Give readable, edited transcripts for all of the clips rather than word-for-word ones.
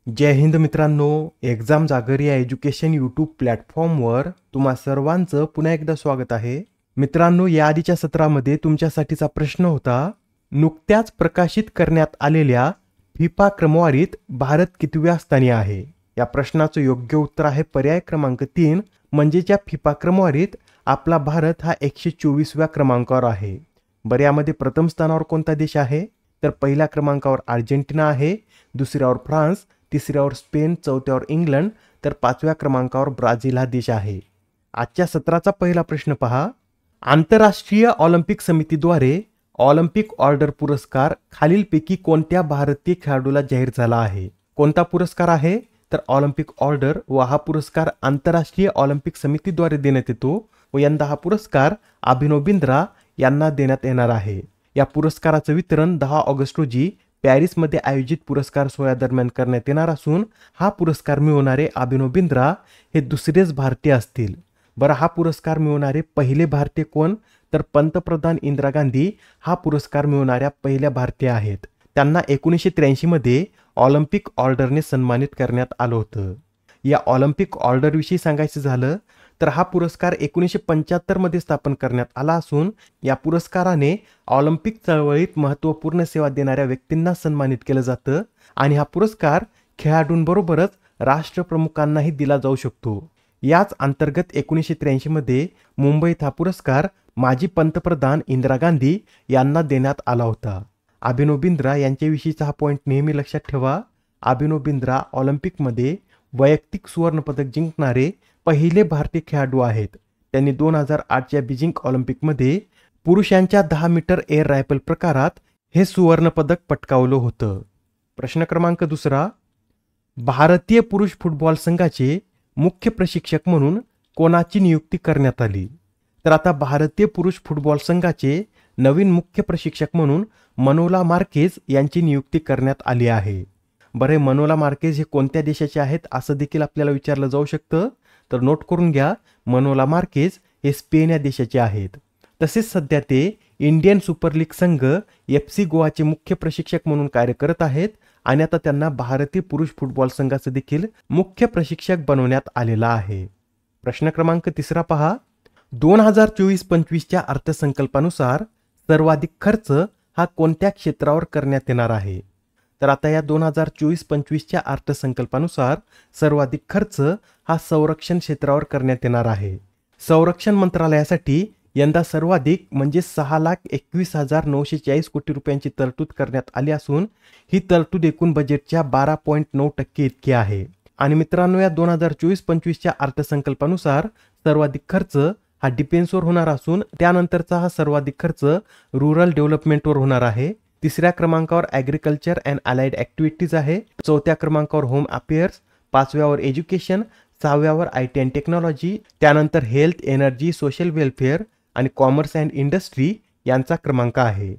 जय हिंद मित्रांनो, एक्झाम जागर या एज्युकेशन यूट्यूब प्लॅटफॉर्मवर तुम्हा सर्वांचं पुन्हा एकदा स्वागत आहे. मित्रांनो, या आधीच्या सत्रामध्ये तुमच्यासाठीचा प्रश्न होता, नुकत्याच प्रकाशित करण्यात आलेल्या फिफा क्रमवारीत भारत कितव्या स्थानी आहे? या प्रश्नाचं योग्य उत्तर आहे पर्याय क्रमांक 3, म्हणजेच या फिफा क्रमवारीत आपला भारत हा 124व्या क्रमांकावर आहे. बरं, यामध्ये प्रथम स्थानावर कोणता देश आहे? तर पहिल्या क्रमांकावर अर्जेंटिना आहे, दुसऱ्यावर फ्रान्स, तिसऱ्यावर स्पेन, चौथ्यावर इंग्लंड, तर पाचव्या क्रमांकावर ब्राझील हा देश आहे. आजच्या सत्राचा पहिला प्रश्न पहा. आंतरराष्ट्रीय ऑलिम्पिक समितीद्वारे ऑलिम्पिक ऑर्डर पुरस्कार खालीलपैकी कोणत्या भारतीय खेळाडूला जाहीर झाला आहे? कोणता पुरस्कार आहे? तर ऑलिम्पिक ऑर्डर, व हा पुरस्कार आंतरराष्ट्रीय ऑलिम्पिक समितीद्वारे देण्यात येतो व यंदा हा पुरस्कार अभिनव बिंद्रा यांना देण्यात येणार आहे. या पुरस्काराचं वितरण 10 ऑगस्ट रोजी पॅरिसमध्ये आयोजित पुरस्कार सोहळ्यादरम्यान करण्यात येणार असून हा पुरस्कार मिळवणारे अभिनव बिंद्रा हे दुसरेच भारतीय असतील. बरं, हा पुरस्कार मिळवणारे पहिले भारतीय कोण? तर पंतप्रधान इंदिरा गांधी हा पुरस्कार मिळवणाऱ्या पहिल्या भारतीय आहेत. त्यांना 1983 मध्ये ऑलिम्पिक ऑर्डरने सन्मानित करण्यात आलं होतं. या ऑलिम्पिक ऑर्डरविषयी सांगायचं झालं तर हा पुरस्कार 1975 मध्ये स्थापन करण्यात आला असून या पुरस्काराने ऑलिम्पिक चळवळीत महत्त्वपूर्ण सेवा देणाऱ्या व्यक्तींना सन्मानित केलं जातं आणि हा पुरस्कार खेळाडूंबरोबरच राष्ट्रप्रमुखांनाही दिला जाऊ शकतो. याच अंतर्गत 1983 मध्ये मुंबईत हा पुरस्कार माजी पंतप्रधान इंदिरा गांधी यांना देण्यात आला होता. अभिनव बिंद्रा यांच्याविषयीचा हा पॉईंट नेहमी लक्षात ठेवा. अभिनव बिंद्रा ऑलिम्पिकमध्ये वैयक्तिक सुवर्णपदक जिंकणारे पहिले भारतीय खेळाडू आहेत. त्यांनी 2008च्या बीजिंग ऑलिम्पिकमध्ये पुरुषांच्या 10 मीटर एअर रायफल प्रकारात हे सुवर्णपदक पटकावलं होतं. प्रश्न क्रमांक 2, भारतीय पुरुष फुटबॉल संघाचे मुख्य प्रशिक्षक म्हणून कोणाची नियुक्ती करण्यात आली? तर आता भारतीय पुरुष फुटबॉल संघाचे नवीन मुख्य प्रशिक्षक म्हणून मनोला मार्केज यांची नियुक्ती करण्यात आली आहे. बरे, मनोला मार्केज हे कोणत्या देशाचे आहेत असं देखील आपल्याला विचारलं जाऊ शकतं, तर नोट करून घ्या. मनोला मार्केज हे स्पेन या देशाचे आहेत. तसेच सध्या ते इंडियन सुपर लीग संघ FC गोवाचे मुख्य प्रशिक्षक म्हणून कार्य करत आहेत आणि आता त्यांना भारतीय पुरुष फुटबॉल संघाचं देखील मुख्य प्रशिक्षक बनवण्यात आलेला आहे. प्रश्न क्रमांक 3 पहा. 2024-25च्या अर्थसंकल्पानुसार सर्वाधिक खर्च हा कोणत्या क्षेत्रावर करण्यात येणार आहे? तर आता या 2024-25च्या अर्थसंकल्पानुसार सर्वाधिक खर्च हा संरक्षण क्षेत्रावर करण्यात येणार आहे. संरक्षण मंत्रालयासाठी यंदा सर्वाधिक म्हणजे 6,21,940 कोटी रुपयांची तरतूद करण्यात आली असून ही तरतूद एकूण बजेटच्या 12.9% इतकी आहे. आणि मित्रांनो, या 2024-25च्या अर्थसंकल्पानुसार सर्वाधिक खर्च हा डिफेन्सवर होणार असून त्यानंतरचा हा सर्वाधिक खर्च रुरल डेव्हलपमेंटवर होणार आहे. तिसऱ्या क्रमांकावर ॲग्रिकल्चर अँड अलाइड ॲक्टिव्हिटीज आहे, चौथ्या क्रमांकावर होम अफेअर्स, पाचव्यावर एज्युकेशन, सहाव्यावर IT अँड टेक्नॉलॉजी, त्यानंतर हेल्थ, एनर्जी, सोशल वेलफेअर आणि कॉमर्स अँड इंडस्ट्री यांचा क्रमांक आहे.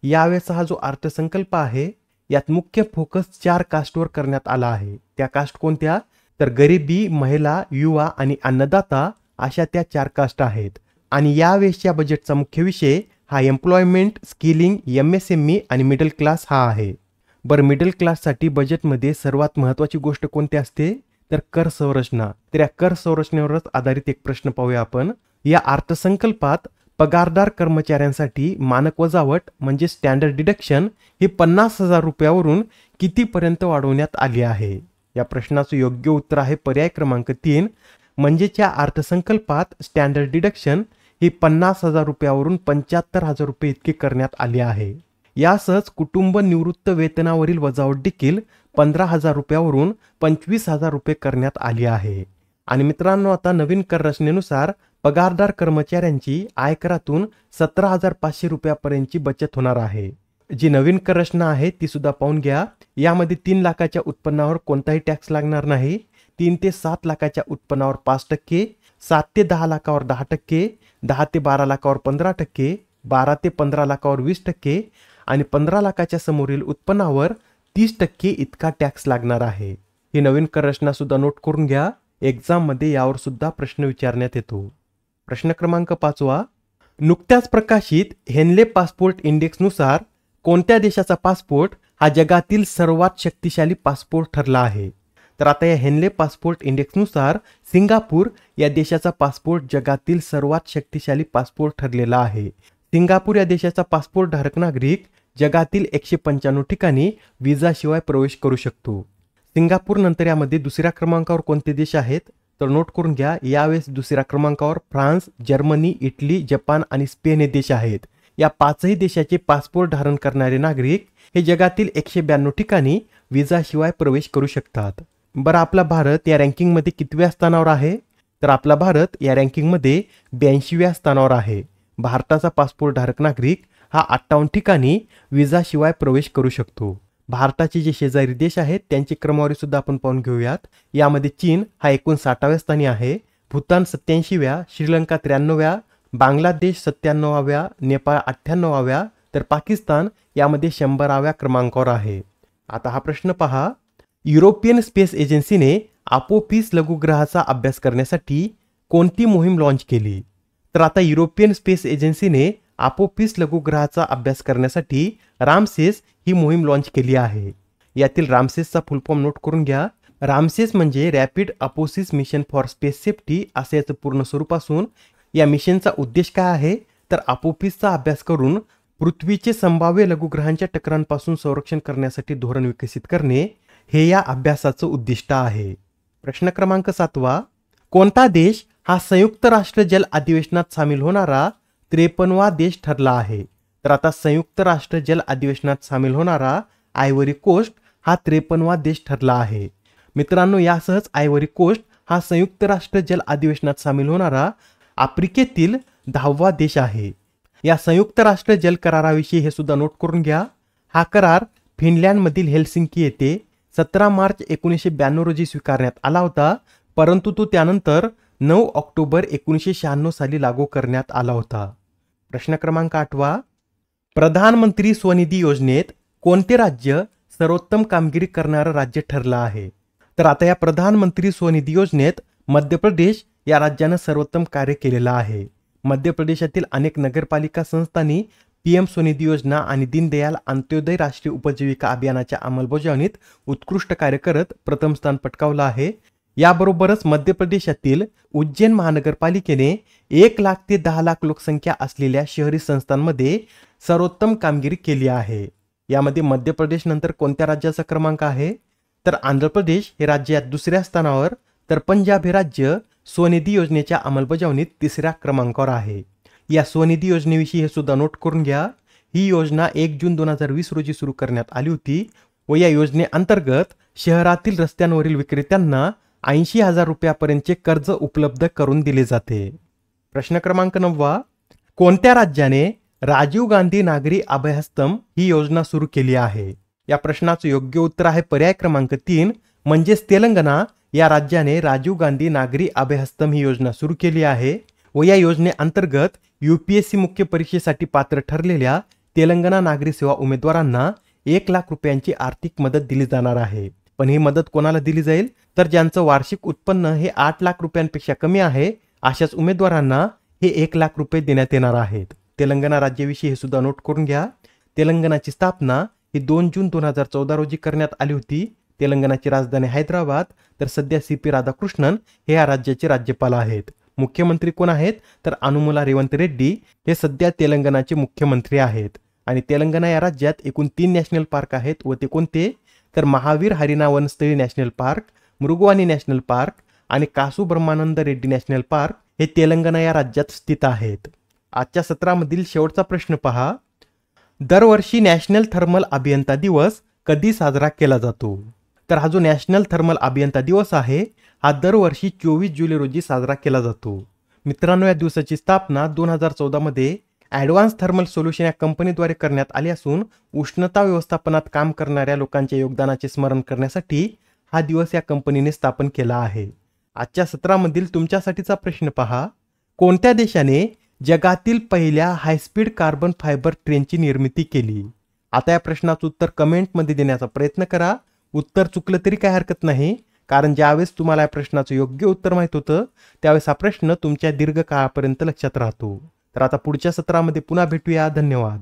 यावेळेचा हा जो अर्थसंकल्प आहे यात मुख्य फोकस 4 कास्टवर करण्यात आला आहे. त्या कास्ट कोणत्या? तर गरिबी, महिला, युवा आणि अन्नदाता अशा त्या 4 कास्ट आहेत. आणि यावेळेसच्या बजेटचा मुख्य विषय हा एम्प्लॉयमेंट, स्किलिंग, MSME आणि मिडल क्लास हा आहे. बरं, मिडल क्लाससाठी बजेटमध्ये सर्वात महत्त्वाची गोष्ट कोणती असते? तर कर संरचना. तर या कर संरचनेवरच आधारित एक प्रश्न पाहूया आपण. या अर्थसंकल्पात पगारदार कर्मचाऱ्यांसाठी मानक वजावट म्हणजे स्टँडर्ड डिडक्शन ही 50,000 रुपयावरून कितीपर्यंत वाढवण्यात आली आहे? या प्रश्नाचं योग्य उत्तर आहे पर्याय क्रमांक 3, म्हणजेच या अर्थसंकल्पात स्टँडर्ड डिडक्शन ही 50,000 रुपयावरून 75,000 रुपये इतकी करण्यात आली आहे. यासहज कुटुंब निवृत्त वेतनावरील वजावट देखील 15,000 रुपयावरून 25,000 रुपये करण्यात आली आहे. आणि मित्रांनो, आता नवीन कर रचनेनुसार पगारदार कर्मचाऱ्यांची आयकरातून 17,500 रुपयापर्यंतची बचत होणार आहे. जी नवीन कर रचना आहे ती सुद्धा पाहून घ्या. यामध्ये 3 लाखाच्या उत्पन्नावर कोणताही टॅक्स लागणार नाही. 3 ते 7 लाखाच्या उत्पन्नावर 5%, 7 ते 10 लाखावर 10%, 10 ते 12 लाखावर 15%, 12 ते 15 लाखावर 20% आणि 15 लाखाच्या समोरील उत्पन्नावर 30% इतका टॅक्स लागणार आहे. ही नवीन कर रचना सुद्धा नोट करून घ्या. एक्झाममध्ये यावर सुद्धा प्रश्न विचारण्यात येतो. प्रश्न क्रमांक 5, नुकत्याच प्रकाशित हेनले पासपोर्ट इंडेक्सनुसार कोणत्या देशाचा पासपोर्ट हा जगातील सर्वात शक्तिशाली पासपोर्ट ठरला आहे? तर आता या हेनले पासपोर्ट इंडेक्सनुसार सिंगापूर या देशाचा पासपोर्ट जगातील सर्वात शक्तिशाली पासपोर्ट ठरलेला आहे. सिंगापूर या देशाचा पासपोर्ट धारक नागरिक जगातील 195 ठिकाणी विजाशिवाय प्रवेश करू शकतो. सिंगापूर नंतर यामध्ये दुसऱ्या क्रमांकावर कोणते देश आहेत? तर नोट करून घ्या. यावेळेस दुसऱ्या क्रमांकावर फ्रान्स, जर्मनी, इटली, जपान आणि स्पेन हे देश आहेत. या पाचही देशाचे पासपोर्ट धारण करणारे नागरिक हे जगातील 192 ठिकाणी विजाशिवाय प्रवेश करू शकतात. बरं, आपला भारत या रँकिंगमध्ये कितव्या स्थानावर आहे? तर आपला भारत या रँकिंगमध्ये 82व्या स्थानावर आहे. भारताचा पासपोर्ट धारक नागरिक हा 58 ठिकाणी विजाशिवाय प्रवेश करू शकतो. भारताचे जे शेजारी देश आहेत त्यांची क्रमवारी सुद्धा आपण पाहून घेऊयात. यामध्ये चीन हा 59व्या स्थानी आहे, भूतान 87व्या, श्रीलंका 93व्या, बांगलादेश 97व्या, नेपाळ 98व्या, तर पाकिस्तान यामध्ये 100व्या क्रमांकावर आहे. आता हा प्रश्न पहा. युरोपियन स्पेस एजन्सीने अपोफिस लघुग्रहाचा अभ्यास करण्यासाठी कोणती मोहीम लॉन्च केली? तर आता युरोपियन स्पेस एजन्सीने अपोफिस लघुग्रहाचा अभ्यास करण्यासाठी रामसेस ही मोहीम लॉन्च केली आहे. यातील रामसेसचा फुल फॉर्म नोट करून घ्या. रामसेस म्हणजे rapid Apophis mission for space safety असे याचं पूर्ण स्वरूप असून या मिशनचा उद्देश काय आहे? तर अपोफिसचा अभ्यास करून पृथ्वीचे संभाव्य लघुग्रहांच्या टकरांपासून संरक्षण करण्यासाठी धोरण विकसित करणे हे या अभ्यासाचं उद्दिष्ट आहे. प्रश्न क्रमांक 7. कोणता देश हा संयुक्त राष्ट्र जल अधिवेशनात सामील होणारा 53वा देश ठरला आहे? तर आता संयुक्त राष्ट्र जल अधिवेशनात सामील होणारा आयव्हरी कोस्ट हा 53वा देश ठरला आहे. मित्रांनो, यासहच आयव्हरी कोस्ट हा संयुक्त राष्ट्र जल अधिवेशनात सामील होणारा आफ्रिकेतील 10वा देश आहे. या संयुक्त राष्ट्र जल कराराविषयी हे सुद्धा नोट करून घ्या. हा करार फिनलँडमधील हेल्सिंकी येथे 17 मार्च 1992 रोजी स्वीकारण्यात आला होता, परंतु तो त्यानंतर 9 ऑक्टोबर 1996 साली लागू करण्यात आला होता. प्रश्न क्रमांक 8. प्रधानमंत्री स्वनिधी योजनेत कोणते राज्य सर्वोत्तम कामगिरी करणारं राज्य ठरलं आहे? तर आता या प्रधानमंत्री स्वनिधी योजनेत मध्य प्रदेश या राज्यानं सर्वोत्तम कार्य केलेलं आहे. मध्य प्रदेशातील अनेक नगरपालिका संस्थांनी पीएम स्वनिधी योजना आणि दीनदयाल अंत्योदय राष्ट्रीय उपजीविका अभियानाच्या अंमलबजावणीत उत्कृष्ट कार्य करत प्रथम स्थान पटकावलं आहे. याबरोबरच मध्य प्रदेशातील उज्जैन महानगरपालिकेने 1 लाख ते 10 लाख लोकसंख्या असलेल्या शहरी संस्थांमध्ये सर्वोत्तम कामगिरी केली आहे. यामध्ये मध्य प्रदेश नंतर कोणत्या राज्याचा क्रमांक आहे? तर आंध्र प्रदेश हे राज्य यात दुसऱ्या स्थानावर, तर पंजाब हे राज्य स्वनिधी योजनेच्या अंमलबजावणीत 3ऱ्या क्रमांकावर आहे. या स्वनिधी योजनेविषयी हे सुद्धा नोट करून घ्या. ही योजना 1 जून 2020 रोजी सुरू करण्यात आली होती व या योजनेअंतर्गत शहरातील रस्त्यांवरील विक्रेत्यांना 80,000 रुपयापर्यंतचे कर्ज उपलब्ध करून दिले जाते. प्रश्न क्रमांक 9. कोणत्या राज्याने राजीव गांधी नागरी अभयहस्तम ही योजना सुरू केली आहे? या प्रश्नाचं योग्य उत्तर आहे पर्याय क्रमांक 3 म्हणजेच तेलंगणा या राज्याने राजीव गांधी नागरी अभयहस्तम ही योजना सुरू केली आहे व या योजनेअंतर्गत UPSC मुख्य परीक्षेसाठी पात्र ठरलेल्या तेलंगणा नागरी सेवा उमेदवारांना 1 लाख रुपयांची आर्थिक मदत दिली जाणार आहे. पण ही मदत कोणाला दिली जाईल? तर ज्यांचं वार्षिक उत्पन्न हे 8 लाख रुपयांपेक्षा कमी आहे अशाच उमेदवारांना हे 1 लाख रुपये देण्यात येणार आहेत. तेलंगणा राज्याविषयी हे सुद्धा नोट करून घ्या. तेलंगणाची स्थापना ही 2 जून 2014 रोजी करण्यात आली होती. तेलंगणाची राजधानी हैदराबाद, तर सध्या CP राधाकृष्णन हे या राज्याचे राज्यपाल आहेत. मुख्यमंत्री कोण आहेत? तर अनुमुला रेवंत रेड्डी हे सध्या तेलंगणाचे मुख्यमंत्री आहेत. आणि तेलंगणा या राज्यात एकूण 3 नॅशनल पार्क आहेत व ते कोणते? तर Mahavir Harina Vanasthali national park, Mrugavani national park आणि कासू ब्रह्मानंद रेड्डी नॅशनल पार्क हे तेलंगणा या राज्यात स्थित आहेत. आजच्या सत्रामधील शेवटचा प्रश्न पहा. दरवर्षी नॅशनल थर्मल अभियंता दिवस कधी साजरा केला जातो? तर हा जो नॅशनल थर्मल अभियंता दिवस आहे हा दरवर्षी 24 जुलै रोजी साजरा केला जातो. मित्रांनो, या दिवसाची स्थापना 2014 मध्ये ॲडव्हान्स थर्मल सोल्युशन या कंपनीद्वारे करण्यात आली असून उष्णता व्यवस्थापनात काम करणाऱ्या लोकांच्या योगदानाचे स्मरण करण्यासाठी हा दिवस या कंपनीने स्थापन केला आहे. आजच्या सत्रामधील तुमच्यासाठीचा प्रश्न पहा. कोणत्या देशाने जगातील पहिल्या हायस्पीड कार्बन फायबर ट्रेनची निर्मिती केली? आता या प्रश्नाचं उत्तर कमेंटमध्ये देण्याचा प्रयत्न करा. उत्तर चुकलं तरी काही हरकत नाही, कारण ज्यावेळेस तुम्हाला या प्रश्नाचं योग्य उत्तर माहित होतं त्यावेळेस हा प्रश्न तुमच्या दीर्घकाळापर्यंत लक्षात राहतो. तर आता पुढच्या सत्रामध्ये पुन्हा भेटूया. धन्यवाद.